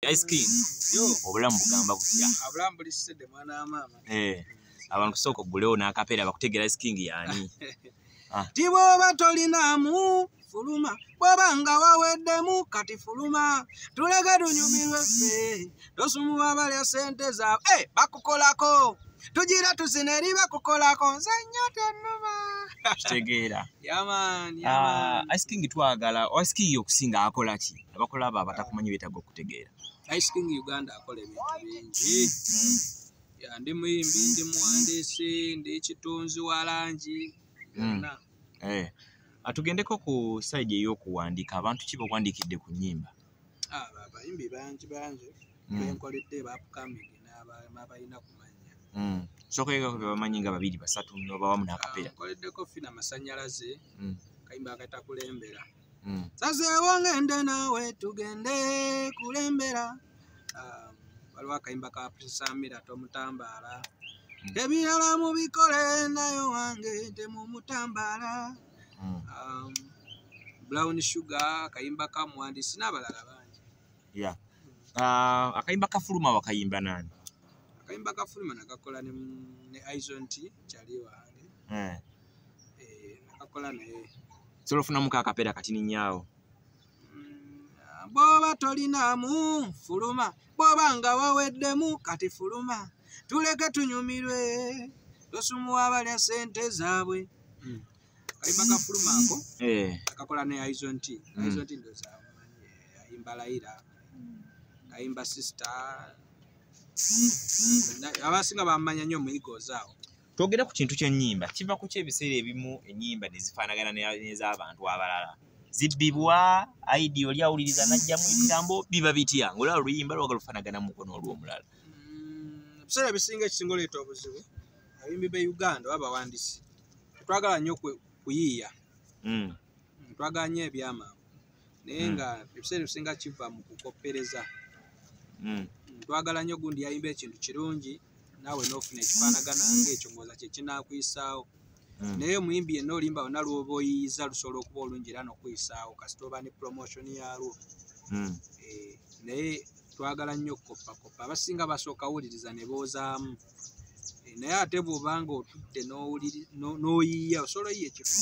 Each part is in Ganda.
Ice King. Obulamu bugamba kutya? Abulamu bulisidde mwana wa maama. Abantu kusooka oggulewo n'akapeera bakutegeera Ice King yani. Tiboba tolinamu fuluma bw'oba nga waweddemu kati fuluma tuleke tunyumirwe ffe tosumuwa balya ssente zaabwe bakukolako tugira tuzineri bakukolako nze nnyo tennuma. Kitegeera. Yaman. Ice King twagala Ice King okusinga akola ki? Abakola abo abatakumanyi beetaaga okutegeera. Ice King Uganda akola ebintu bingi. Ndi muyimbi, ndi muwandiisi, ndi kitunzi wa langi. Atugendeko ku side ey'okuwandiika abantu ki bakuwandiikidde ku nnyimba? Abayimbi bangi benkoledde bapukamingi n'abalina kumanya. Sookoyegako bebamanyi nga 2 3 n'oba wamu n'akapeera. Nkoleddeko Fina Masanyalaze, kayimba akatakulembera. Sazeewo ngende naawe tugende kulembera. Waliwo akayimba ka Prisamira tomutambaala. Ebirala mubikole nayo wange temumutambaala. Brown Sugar, akayimba ka muwandiisi n'abalala bangi. Akayimba ka Fuluma wakayimba nani? Akayimba ka Fuluma nakakola ne Aizon T kyali wange. Nakakola naye. Solo funamu ka akapeera katininyaawo. Bw'oba tolinamu fuluma bw'oba nga waweddemu kati fuluma tuleke tunyumirwe tosumuwa abalya ssente zaabwe. Akayimba ka Fuluma ako akakola ne Aizon T. Aizon T ndoza ayimba Laira, ayimba Sister. Abasinga bamanya nnyo muyigo zaawo. Twogera ku kintu ky'ennyimba kiva ku kyebiseera ebimu ennyimba ne zifaanagana n'ez'abantu abalala. Zibbibwa idea oli awuliriza n'ajjamu ebigambo biba bitya ng'olaba oluyimba lwagala lufaanagana mu mukono olw'omulala. Ebiseera ebisinga ekisinga oleeta obuzibu abayimbi be Uganda oba abawandiisi twagala nnyo kuyiiya. Twagala nnyo ebyamangu naye nga ebiseera ebisinga kiva mu kukoppereza. Twagala nnyo gundi yayimba ekintu kirungi naawe n'ofuna ekifaanagana ng'ekyo ng'oza kye kinaakuyisaawo. Naye omuyimbi yenna olimba wonna lw'oba oyiyiza lusobola okuba olungi era n'okuyisaawo kasita oba ne promotion yaalwo. Naye twagala nnyo koppakopa abasinga basooka wuliriza ne boozaamu. Naye ate bw'oba nga otudde n'oyiiya osobola oyiya ekifo.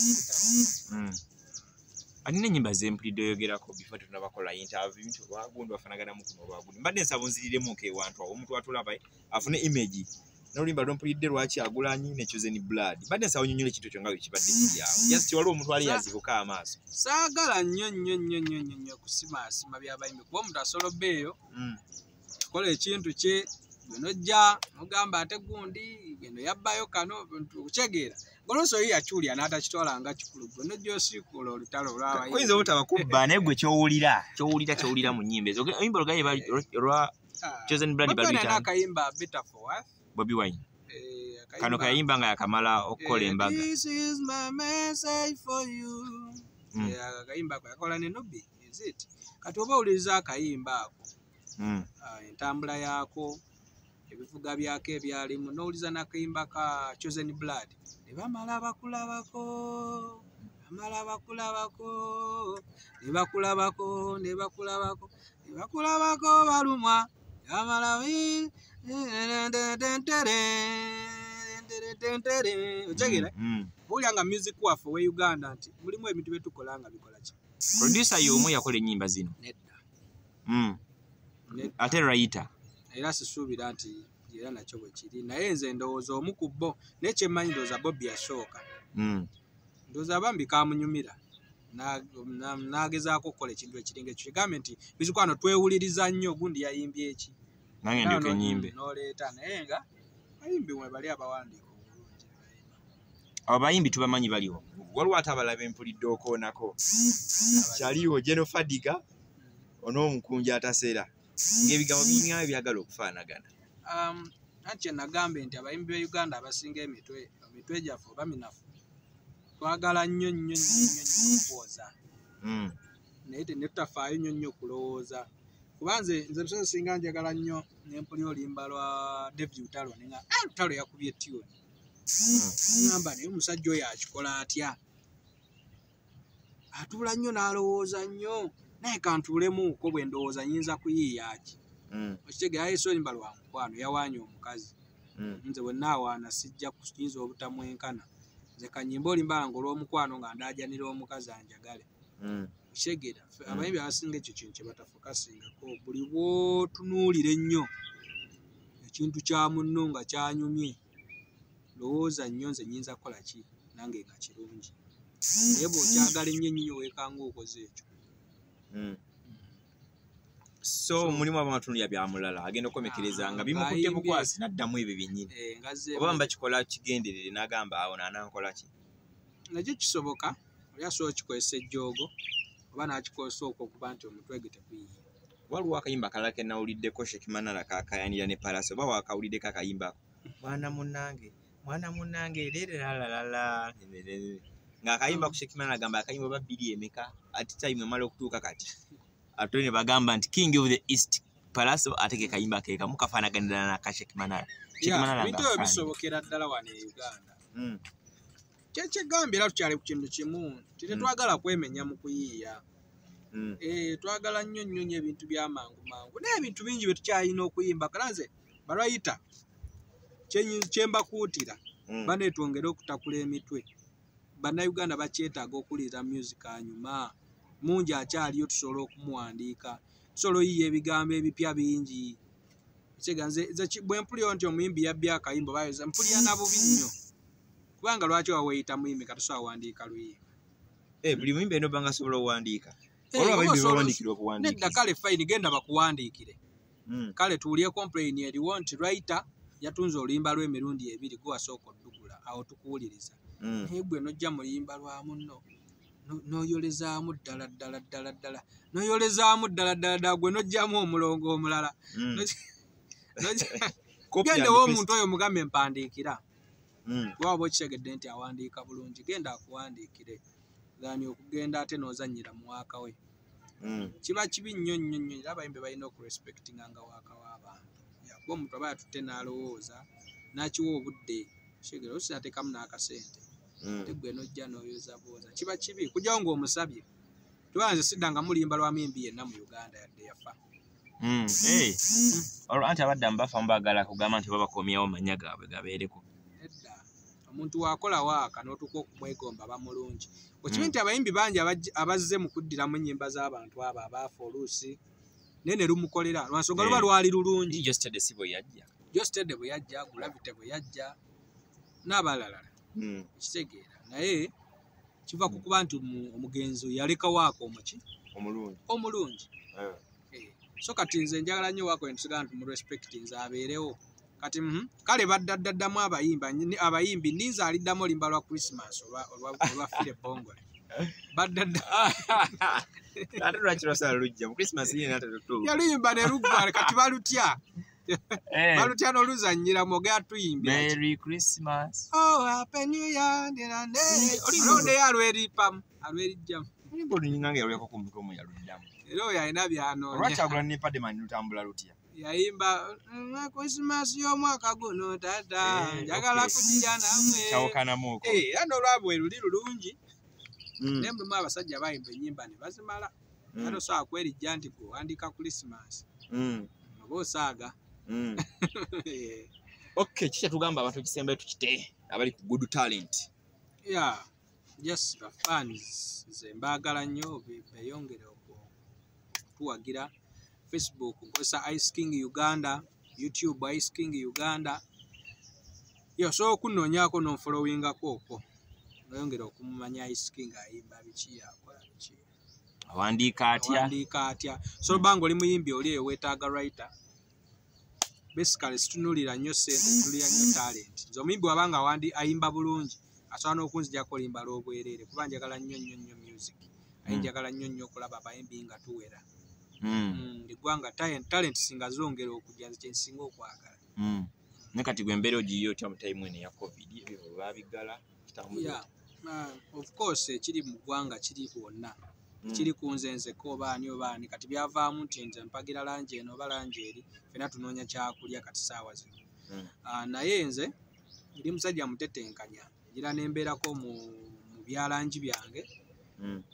Alina ennyimba z'empulidde oyogerako before tunabakola interview nti olwagundi bafaanagana mu kuno olwagundi. Mbadde nsaba onziriremu nk'ewantu awo omuntu atulaba afune image n'oluyimba lw'empulidde lwaki Agulanyi ne Chosen Blood. Mbadde nsaba onnyonnyola ekintu ekyo nga bwe kibadde kiri awo. Just waliwo omuntu ali yazibuka amaaso. Saagala nnyo kusimaasima by'abayimbi kuba omuntu asobola obbeeyo kola ekintu kye gwenojja mugamba ate gundi geno yabbayo kano okutegeera golonso oyo yakyulya n'atakitwala nga kikulu gwenojja osiikuula olutalo olw'abayimbi. Oyinza obutaba kubba naye gwe kyowulira mu nnyimba ezo. Oluyimba lugaye olwa Chosen Blood baluyita akayimba Better for Us. Bobi Wine. Kano kayimba nga yakamala okukola embaga. This is my message for you. Akayimba ako yakola ne Nobby. Is it? Kati oba owuliriza akayimba ako entambula yaako ebivuga byako ebyalimu n'owuliza n'akayimba ka Chosen Blood ne bamala bakulabako balumwa yamala otegeera buulya nga music waffe we Uganda nti mulimu ebintu bye tukola nga bikola ki. Producer y'omu yakola ennyimba zino. Nedda. Ate writer. Era sisuubira nti era nakyo bwe kiri naye nze ndowooza omu ku bo naye kyemmanyi ndowooza Bobby yasooka. Ndowooza bambi kamunyumira n'agezaako okukola ekintu ekiringa ekyo kigambe nti bizikwano twewuliriza nnyo gundi yayimbye eki nange ndyoka ennyimbe n'oleeta naye nga bayimbi mwe bali abawandiika obulungi. Abo bayimbi tubamanyi baliwo. Waliwo ate abalaba empulidde okoonako kyaliwo Geno Fadiga on'omukunja atasera ng'ebigambo biringa byagala okufaanagana. Nakye nagambe nti abayimbi be Uganda abasinga emitwe gyaffe oba minafu twagala nnyo okwoza naye netutafaayo nnyo okulowooza kuba nze ebisozo singa njagala nnyo nempuli oluyimba lwa David Lutalo nenga Lutalo yakubye tune ngamba naye omusajja oyo akikola atya atula nnyo n'alowooza nnyo naye kantuulemu ko bwe ndowooza nyinza kuyiiya ki okitegeera yesu oluyimba lwa mukwano yawaanya omukazi nze bwe naawaana sijja kuyinza obutamwenkana nze kanyimba olimba nga olw'omukwano nga ndaajanira omukazi anjagale okitegeera abayimbi abasinga ekyo kintu kye batafokasingako buli bw'otunuulira ennyo ekintu kya munno nga kyanyumye lowooza nnyo nze nnyinza kukola ki nange nga kirungi naye bw'okyagala ennyo ennyo weekanga okoze ekyo. So mulimu abatunulira bya mulala agenda okukomekereza nga bimukutte bukwasi n'addamu ebyo byennyini oba mbakikola kigenderere n'agamba awo naanankola ki nakyo kisoboka oli asobola okikozesa ejjoogo oba n'akikozesa okwo okuba nti omutwe gwe teguyiye. waliwo akayimba kalala ke nawuliddeko Sheikh Manara kakayanira ne Palace oba wakawuliddeko akayimba mwana munnange lereralalala ng'akayimba ku Sheikh Manara agamba akayimba oba bbiri emeka ati time emala okutuuka kati ate ne bagamba nti King of the East Palace ateke kayimba ke kamu kafaanaganira na ka Sheikh Manara. Bintu ebyo bisobokera ddala wano e Uganda. Kyekigambye era tukyali ku kintu kimu tetwagala kwemenya mu kuyiiya. Twagala nnyo nnyo ebintu by'amangu mangu n'ebintu bingi bye tukyalina okuyimba kalanze balwayita kyembakuutira baneetwongere okutakula emitwe bannayuganda bakyetaaga okuliira music anyuma mungi akyaliyo tusobola okumuwandiika tusobola oyiiya ebigambo ebipya bingi bwe mpulira nti omuyimbi yabbye akayimba bayeza mpulira na bubi nnyo kubanga lwaki waweeyita muyimbi katusobola wandiika luyiimba buli muyimbi eno banga asobola owandiika nedda kale fayini genda bakuwandiikire kale tuwulire complain eriwo nti writer yatunze oluyimba lw'emirundi ebiri gwe wasooka oddugula awo tukuwuliriza naye gwe nojja mu luyimba lwa munno n'oyolezaamu ddala n'oyolezaamu ddala gwe nojjamu omulongo omulala gendewo omuntu oyo mugambe mpandiikira waba okitegedde nti awandiika bulungi genda akuwandiikire gani okugenda ate n'ozannyira mu waaka we kiba kibi nnyo nnyo nnyo era abayimbi balina okurespectinga nga waaka w'abantu kuba omuntu aba yatutte n'alowooza n'akiwa obudde kigera osiateekamu n'akasente ate gwe nojja n'oyoza bwoza kiba kibi kujjawo ng'omusabye tubanze siddanga mulimba lwa muyimbi yenna mu Uganda yadde yafa anti abaddamu bafa mubagala kugamba nti babakomyawo manya gaabwe gabeereko edda omuntu wakola waaka n'otuka okumwegomba bamulungi okibi nti abayimbi bangi abazze mu kuddiramu ennyimba z'abantu abo abaafa oluusi naye ne lumukolera lwansonga luba lwali lulungi Jostede bwe yajja Gulavite bwe yajja n'abalala ekitegeera naye kiva ku kuba nti omugenzi yaleka waaka omulungi so kati nze njagala nnyo waako entusigala nti murespecti nze abeerewo kati kale baddaddamu abayimbi ninza aliddamu olimba lwa Christmas olwa Fire Bongole yaluyimba ne luggwa kati balutya balutya n'oluzannyira mogera tuyimbye Happy New Year olondeyo alweripamu alwerijjamu era oyo alina byanoonya yayimba Christmas y'omwaka guno tata njagala kujja namwe era n'olwabwe luli lulungi naye mulimu abasajja bayimba ennyimba ne bazimala ate osobola kwerijja nti gwe wandika Christmas oba osaaga kiki kyetugamba abantu ekisembe tukite abali ku Good Talent yes bafans nze mbaagala nnyo beeyongere okutuwagira Facebook nkozesa Ice King Uganda, YouTube Ice King Uganda. So okunoonyaako n'onfollowingako okwo noyongera okumumanya Ice King ayimba biki akola biki awandiika atya so banga oli muyimbi oli eyo weetaaga writer basically situnuulira nnyo ssente tulira nnyo talent nze omuyimbi wabanga ayimba bulungi asobola n'okunzijako olimba lw'obwereere kuba njagala nnyo nnyo nnyo music njagala nnyo nnyo okulaba abayimbi nga tuwera ligwanga talent singa zongera okujja nze kyensinga okwagala ne kati gwe embeera ogiyo otya mu time eno ya covid ebyo babigala of course ekiri mu ggwanga kiri wonna kiri ku nze nzeko obaani kati byavaamu nti nze mpagira langi eno oba langi eri fena tunoonya kyakulya kati saawa zino naye nze ndi musajja mutetenkanya ngira nembeerako mu byalangi byange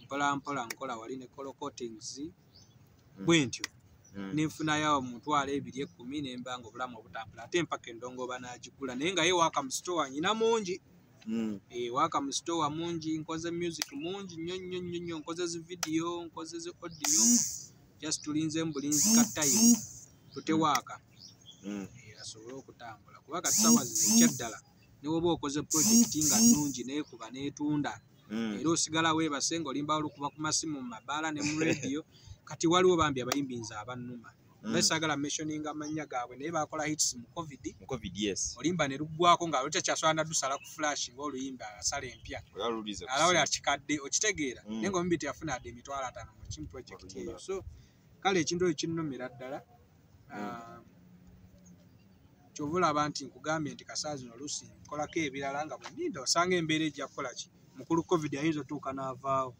mpola mpola nkola wali ne color coatings bwentyo nenfunayo omutwalo 210 nemba nga obulamu obutambula ate mpaka endongo banagigula naye nga ye waka mu store nyina mungi waka mu store mungi nkoze music mungi nnyo nkoze zi video nkoze zi audio just tulinze mbulinzi katayo tutewaka asobola okutambula kuba katisawa zino ekyaddala newoba okoze project nga nnungi neekuba neetunda era osigala weebase ng'olimba olukuba ku masimu mu mabaala ne mu radio kati waliwo bambi abayimbi nze abannuma besagala mentioning amannya gaabwe naye bakola hits mu covid yes olimba ne luggwako nga lutekyasobola naddusala ku flash ng'oluyimba asala empya alawulira kikadde okitegeera naye ng'omumbi teyafuna adde emitwalo 5 mu kimu project eyo so kale ekintu ekyo kinnumira ddala kyova olaba nti nkugambye nti kasaazi no lusi nkolako ebirala nga bwe nninda osanga embeera ejja kukola ki mukulu covid ayinza otuuka n'avaawo